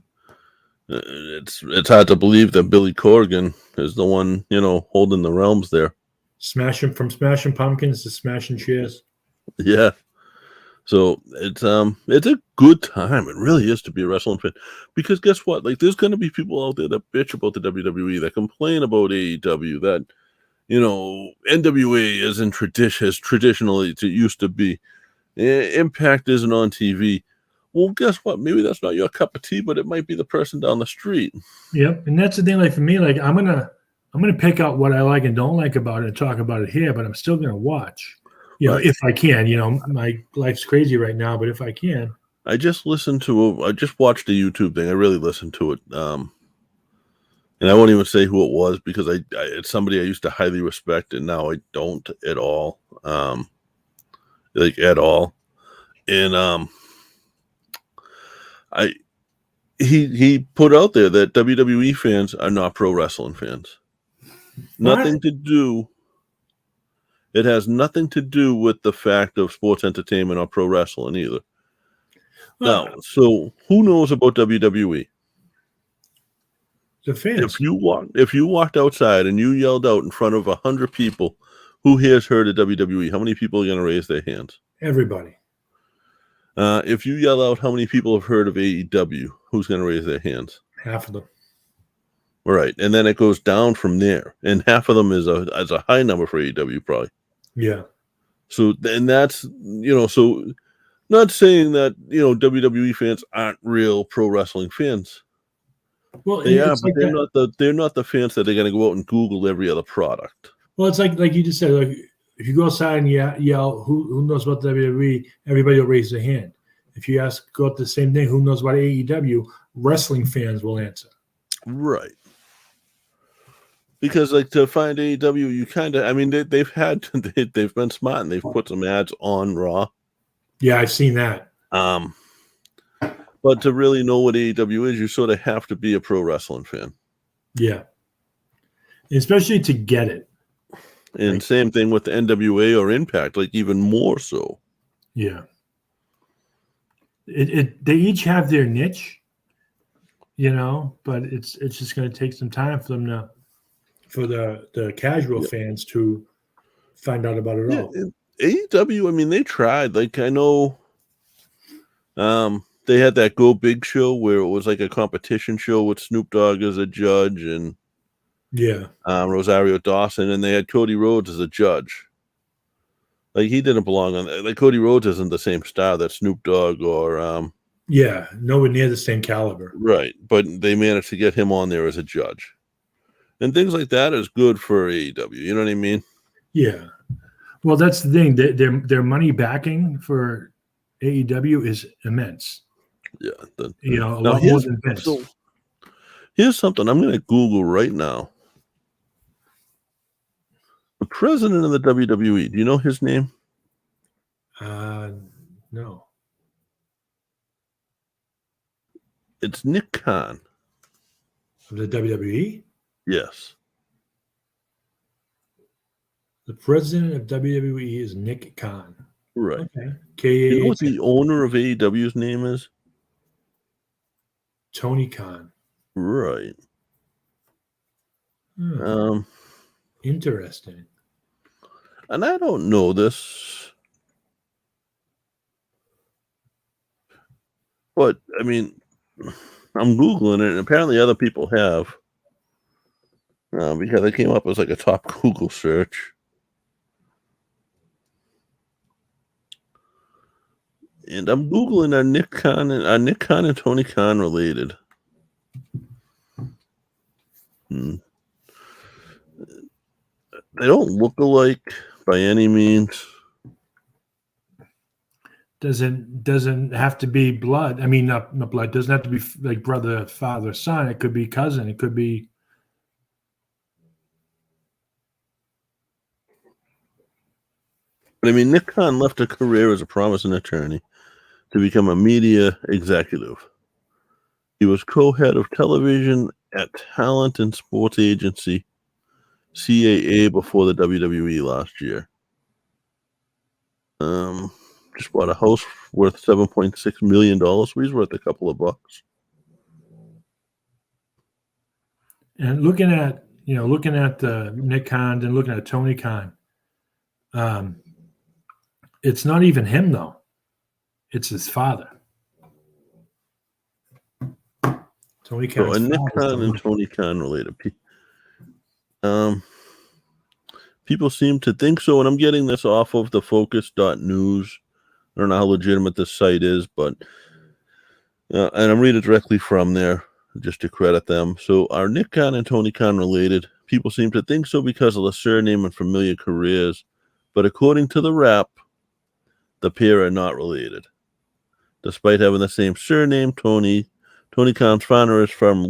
it's hard to believe that Billy Corgan is the one, holding the realms there. Smashing pumpkins to smashing chairs. Yeah. So it's a good time. It really is to be a wrestling fan, because guess what? Like, there's going to be people out there that bitch about the WWE, that complain about AEW, that NWA isn't traditionally it used to be. Impact isn't on TV. Well, guess what? Maybe that's not your cup of tea, but it might be the person down the street. Yep, and that's the thing. Like for me, like I'm gonna pick out what I like and don't like about it and talk about it here, but I'm still gonna watch. Right. If I can. My life's crazy right now, but if I can. I just watched a YouTube thing. I really listened to it. And I won't even say who it was, because it's somebody I used to highly respect, and now I don't at all. Like at all. And he put out there that WWE fans are not pro wrestling fans. Nothing to do. It has nothing to do with the fact of sports entertainment or pro wrestling either. Now, so who knows about WWE? The fans. If you walked outside and you yelled out in front of 100 people, who has heard of WWE? How many people are going to raise their hands? Everybody. If you yell out how many people have heard of AEW, who's going to raise their hands? Half of them. Right, and then it goes down from there, and half of them is a high number for AEW probably. Yeah. So, and that's so not saying that WWE fans aren't real pro wrestling fans. Well, they are, but they're not the fans that are going to go out and Google every other product. Well, it's like you just said, like if you go outside and yell who knows about WWE, everybody will raise their hand. If you go up the same thing, who knows about AEW, wrestling fans will answer. Right. Because like to find AEW, you kind of, I mean, they've been smart and they've put some ads on Raw. Yeah, I've seen that. But to really know what AEW is, you sort of have to be a pro wrestling fan. Yeah. Especially to get it. And same thing with the NWA or Impact, like even more so. Yeah. They each have their niche, but it's just going to take some time for them for the casual fans to find out about it all. AEW, I mean, they tried. Like, I know they had that Go Big show where it was like a competition show with Snoop Dogg as a judge and Rosario Dawson, and they had Cody Rhodes as a judge. Like, he didn't belong on that. Like, Cody Rhodes isn't the same star that Snoop Dogg or nowhere near the same caliber. Right, but they managed to get him on there as a judge. And things like that is good for AEW. You know what I mean? Yeah. Well, that's the thing. Their money backing for AEW is immense. Yeah. A lot more than Vince. So here's something I'm going to Google right now. The president of the WWE. Do you know his name? No. It's Nick Khan. Of the WWE? Yes. The president of WWE is Nick Khan. Right. Okay. You know what the owner of AEW's name is? Tony Khan. Right. Interesting. And I don't know this, but I mean, I'm Googling it, and apparently other people have, because it came up as like a top Google search. And I'm Googling, are Nick Khan and Tony Khan related? They don't look alike by any means. Doesn't have to be blood. I mean, not blood. Doesn't have to be like brother, father, son. It could be cousin. It could be. But I mean, Nick Khan left a career as a promising attorney to become a media executive. He was co-head of television at talent and sports agency CAA before the WWE last year. Just bought a house worth $7.6 million. So he's worth a couple of bucks. And looking at Nick Khan and looking at Tony Khan, it's not even him though; it's his father. Tony So Khan's a Nick father. Khan and Tony Khan related. People seem to think so, and I'm getting this off of the Focus.news. I don't know how legitimate this site is, but and I'm reading directly from there just to credit them. So are Nick Khan and Tony Khan related? People seem to think so because of the surname and familiar careers, but according to the Wrap, the pair are not related. Despite having the same surname, Tony Khan's father is from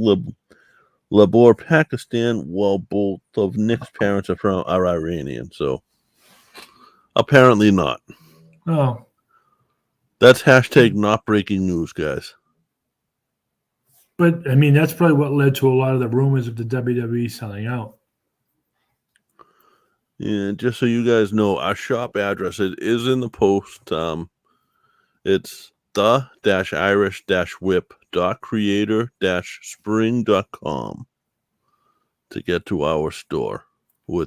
Lahore, Pakistan, while both of Nick's parents are Iranian. So apparently not. Oh, That's hashtag not breaking news, guys. but I mean that's probably what led to a lot of the rumors of the WWE selling out. And just so you guys know, our shop address, it is in the post. It's the-irish-whip.creator-spring.com to get to our store. We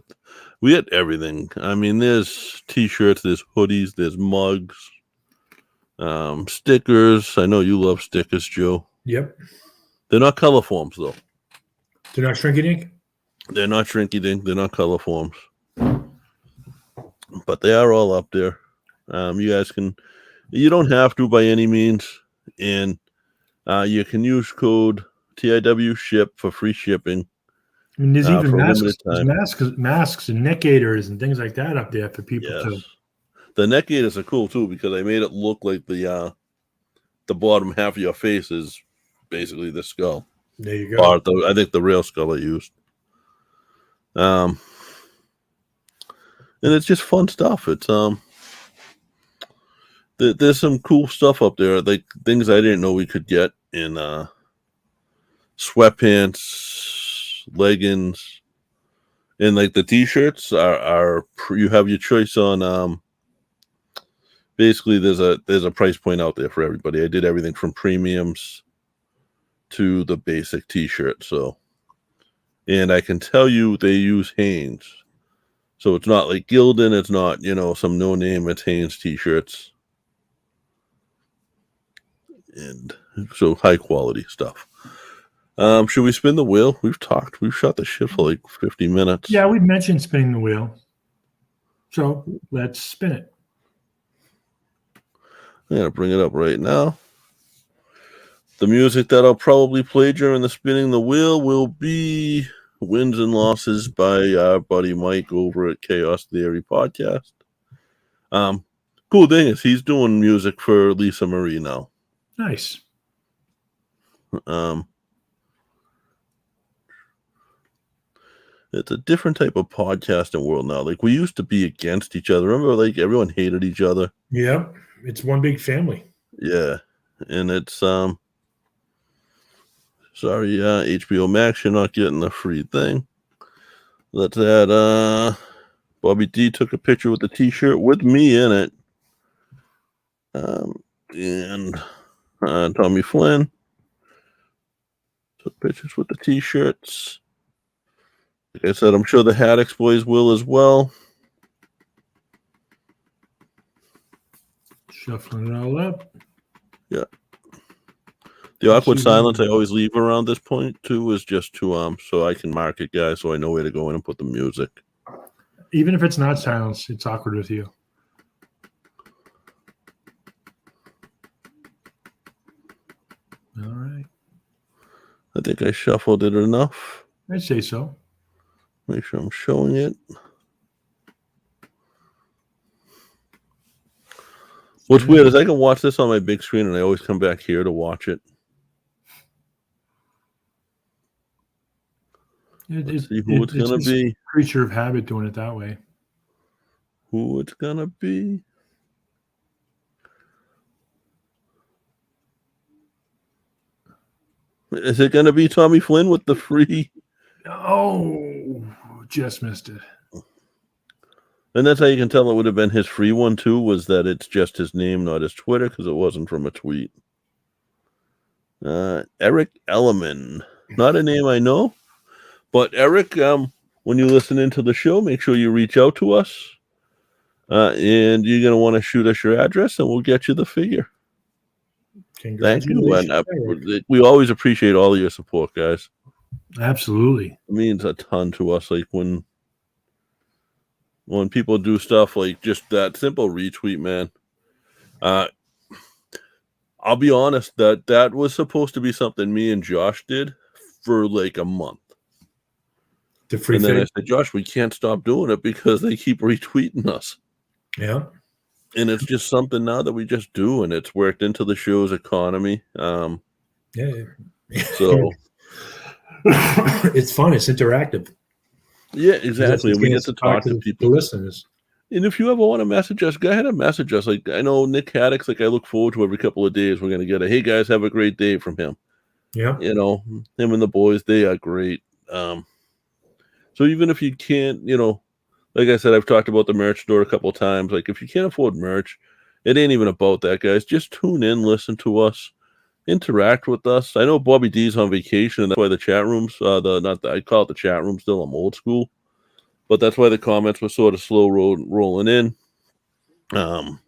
get everything. I mean, there's t-shirts, there's hoodies, there's mugs, stickers. I know you love stickers, Joe. Yep. They're not color forms, though. They're not shrinky dink? They're not shrinky dink. They're not color forms. But they are all up there. You guys you don't have to by any means. And you can use code TIW SHIP for free shipping. I mean, there's even for masks, limited time. masks and neck gaiters and things like that up there for people to. The neck gaiters are cool too because I made it look like the bottom half of your face is basically the skull. There you go. I think the real skull I used. And it's just fun stuff. It's there's some cool stuff up there, like things I didn't know we could get in sweatpants, leggings, and like the t-shirts are you have your choice on basically there's a price point out there for everybody. I did everything from premiums to the basic t-shirt. So, and I can tell you they use Hanes. So it's not like Gildan, it's not, some no name, it's Hanes t-shirts. And so high quality stuff. Should we spin the wheel? We've shot the shit for like 50 minutes. Yeah, we mentioned spinning the wheel. So let's spin it. I'm going to bring it up right now. The music that I'll probably play during the spinning the wheel will be Wins and Losses by our buddy Mike over at Chaos Theory Podcast. Cool thing is he's doing music for Lisa Marie now. Nice. It's a different type of podcasting world now. Like we used to be against each other. Remember, like everyone hated each other. Yeah, it's one big family. Yeah, and it's sorry, HBO Max, you're not getting the free thing. Let's add Bobby D took a picture with the t-shirt with me in it. And Tommy Flynn took pictures with the t-shirts. Like I said, I'm sure the Haddix boys will as well. Shuffling it all up. Yeah. The awkward silence I always leave around this point too is just to so I can mark it, guys, so I know where to go in and put the music. Even if it's not silence, it's awkward with you. All right. I think I shuffled it enough. I'd say so. Make sure I'm showing it. What's weird is I can watch this on my big screen and I always come back here to watch it. Let's see who it's going to be. Creature of habit doing it that way. Who it's going to be. Is it going to be Tommy Flynn with the free? Oh, just missed it. And that's how you can tell it would have been his free one, too, was that it's just his name, not his Twitter, because it wasn't from a tweet. Eric Ellerman. Not a name I know, but Eric, when you listen into the show, make sure you reach out to us. And you're going to want to shoot us your address, and we'll get you the figure. Thank you. And we always appreciate all of your support, guys. Absolutely. It means a ton to us. Like when people do stuff like just that simple retweet, man. I'll be honest, that was supposed to be something me and Josh did for like a month. And then I said, Josh, we can't stop doing it because they keep retweeting us. Yeah. And it's just something now that we just do, and it's worked into the show's economy. Yeah. So it's fun. It's interactive. Yeah, exactly. And we get to talk to people. Listeners. And if you ever want to message us, go ahead and message us. Like I know Nick Haddock's like I look forward to every couple of days. We're gonna get a hey guys, have a great day from him. Yeah. You know, him and the boys, they are great. So even if you can't, like I said, I've talked about the merch store a couple of times. Like if you can't afford merch, it ain't even about that, guys. Just tune in, listen to us, interact with us. I know Bobby D's on vacation, and that's why the chat rooms, I call it the chat room still, I'm old school. But that's why the comments were sort of slow rolling in. I'm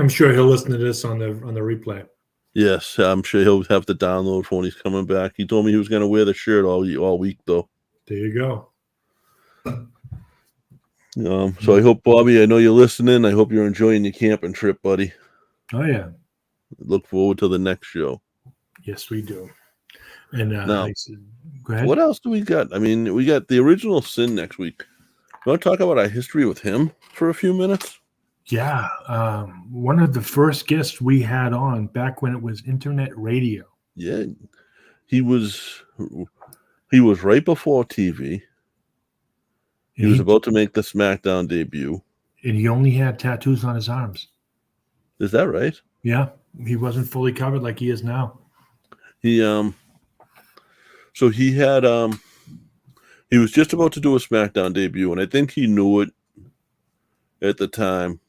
sure he'll listen to this on the replay. Yes, I'm sure he'll have to download for when he's coming back. He told me he was going to wear the shirt all week, though. There you go. So I hope, Bobby, I know you're listening. I hope you're enjoying your camping trip, buddy. Oh, yeah. Look forward to the next show. Yes, we do. And now, go ahead. What else do we got? I mean, we got the original Sin next week. You want to talk about our history with him for a few minutes? Yeah. One of the first guests we had on back when it was internet radio. Yeah. He was right before TV. He was about to make the SmackDown debut. And he only had tattoos on his arms. Is that right? Yeah. He wasn't fully covered like he is now. So he had he was just about to do a SmackDown debut, and I think he knew it at the time.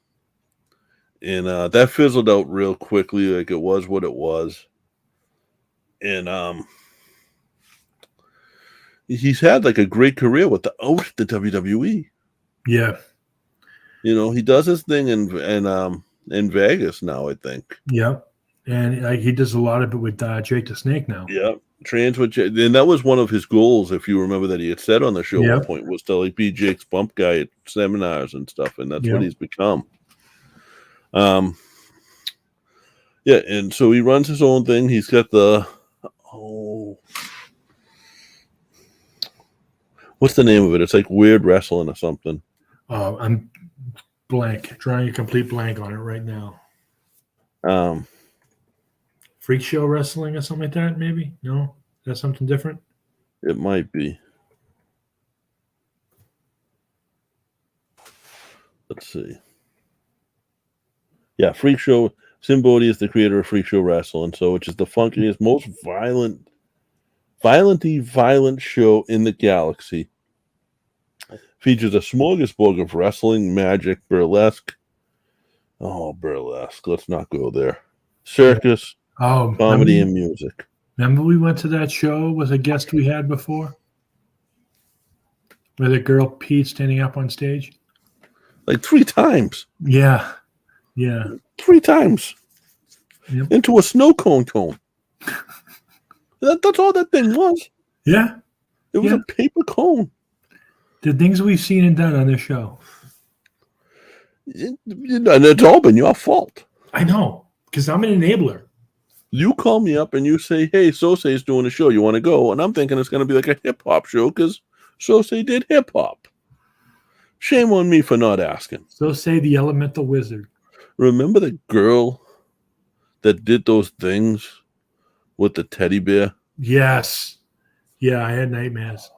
And that fizzled out real quickly, like it was what it was. And he's had like a great career with the WWE. Yeah. He does his thing in Vegas now, I think. Yeah. And he does a lot of it with Jake the Snake now. Yeah. Trains with Jake. And that was one of his goals, if you remember, that he had said on the show at one point, was to like be Jake's bump guy at seminars and stuff. And that's what he's become. Yeah. And so he runs his own thing. He's got what's the name of it? It's like Weird Wrestling or something. I'm drawing a complete blank on it right now. Freak Show Wrestling or something like that, maybe? No? Is that something different? It might be. Let's see. Yeah, Freak Show. Sin Bodhi is the creator of Freak Show Wrestling, which is the funkiest, most violent show in the galaxy. Features a smorgasbord of wrestling, magic, burlesque. Oh, burlesque. Let's not go there. Circus, comedy, and music. Remember we went to that show with a guest we had before? Where the girl peed standing up on stage? Like 3 times. Yeah. Yeah. 3 times. Yep. Into a snow cone. That's all that thing was. Yeah. It was a paper cone. The things we've seen and done on this show. And it's all been your fault. I know, because I'm an enabler. You call me up and you say, hey, Sosei's doing a show. You want to go? And I'm thinking it's going to be like a hip-hop show because Sosei did hip-hop. Shame on me for not asking. Sosei the Elemental Wizard. Remember the girl that did those things with the teddy bear? Yes. Yeah, I had nightmares.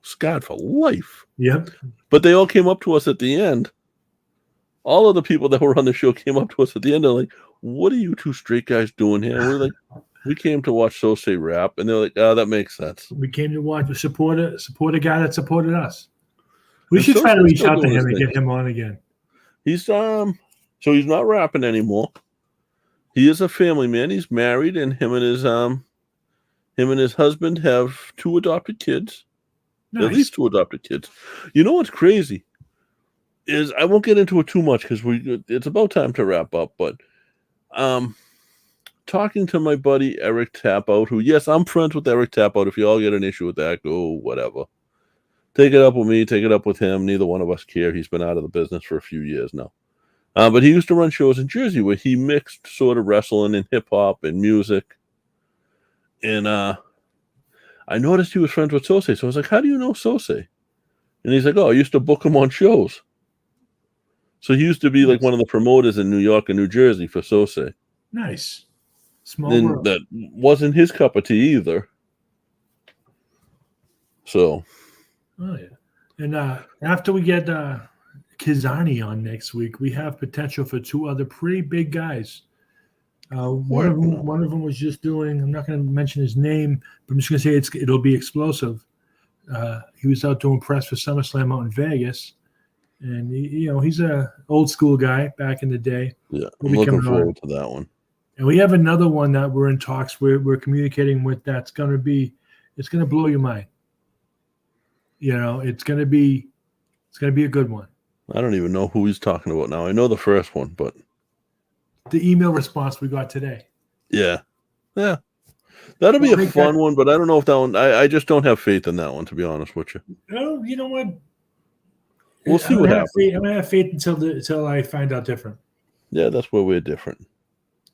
Scarred for life. Yep. But they all came up to us at the end. All of the people that were on the show came up to us at the end. They're like, what are you two straight guys doing here? And we're like, we came to watch Sosei rap. And they're like, that makes sense. We came to support a guy that supported us. We And should try to Sosa's reach still out to doing him his and thing. get him on again. He's so he's not rapping anymore. He is a family man. He's married, and him and his husband have 2 adopted kids. Nice. At least 2 adopted kids. You know what's crazy is I won't get into it too much because it's about time to wrap up. But talking to my buddy Eric Tapout, who, yes, I'm friends with Eric Tapout. If you all get an issue with that, go whatever. Take it up with me. Take it up with him. Neither one of us care. He's been out of the business for a few years now. But he used to run shows in Jersey where he mixed sort of wrestling and hip hop and music. And I noticed he was friends with Sose. So I was like, how do you know Sose? And he's like, oh, I used to book him on shows. So he used to be like one of the promoters in New York and New Jersey for Sose. Nice. Small And world. that wasn't his cup of tea either. So. Oh, yeah. And after we get Kizani on next week, we have potential for 2 other pretty big guys. One of them was just doing, I'm not going to mention his name, but I'm just going to say it'll be explosive. He was out doing press for SummerSlam out in Vegas. And, he's a old school guy back in the day. Yeah, I'm looking forward to that one. And we have another one that we're in talks. We're communicating with. It's going to blow your mind. It's going to be a good one. I don't even know who he's talking about now. I know the first one, but the email response we got today. Yeah. That'll be a fun one, but I don't know if that one. I just don't have faith in that one, to be honest with you. Oh, you know what? We'll see what happens. I'm gonna have faith until I find out different. Yeah, that's where we're different.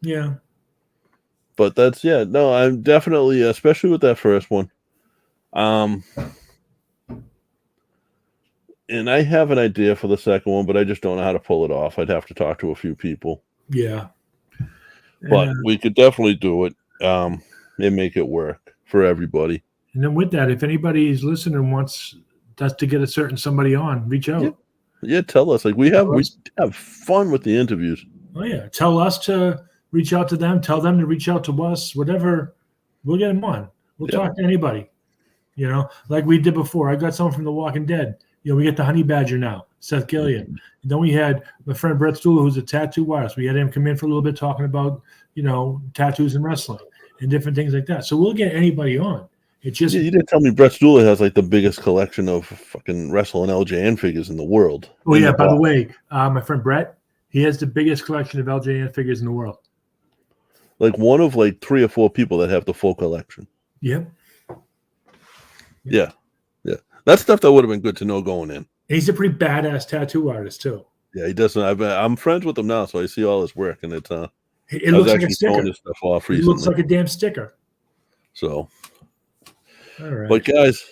Yeah. But no, I'm definitely, especially with that first one. And I have an idea for the second one, but I just don't know how to pull it off. I'd have to talk to a few people. Yeah. But we could definitely do it and make it work for everybody. And then with that, if anybody is listening and wants us to get a certain somebody on, reach out. Yeah, tell us. Like we have fun with the interviews. Oh yeah. Tell us to reach out to them. Tell them to reach out to us. Whatever. We'll get them on. We'll talk to anybody. Like we did before. I got someone from The Walking Dead. We get the Honey Badger now, Seth Gillian. And then we had my friend Brett Stuhler, who's a tattoo artist. We had him come in for a little bit talking about, tattoos and wrestling and different things like that. So we'll get anybody on. It's just you didn't tell me Brett Stuhler has like the biggest collection of fucking wrestling LJN figures in the world. Oh yeah, by the way, my friend Brett, he has the biggest collection of LJN figures in the world. Like one of like 3 or 4 people that have the full collection. Yep. Yeah. That's stuff that would have been good to know going in. And he's a pretty badass tattoo artist too. Yeah, he doesn't. I'm friends with him now, so I see all his work, and it's it looks like a sticker. His stuff off it looks like a damn sticker. So, all right. But guys,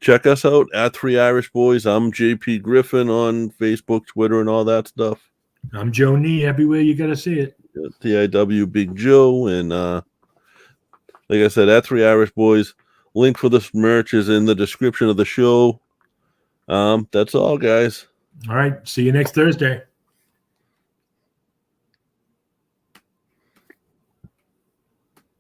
check us out at 3 Irish Boys. I'm JP Griffin on Facebook, Twitter, and all that stuff. I'm Joe Nee. Everywhere you got to see it. TIW Big Joe, and like I said, at 3 Irish Boys. Link for this merch is in the description of the show. That's all, guys. All right. See you next Thursday.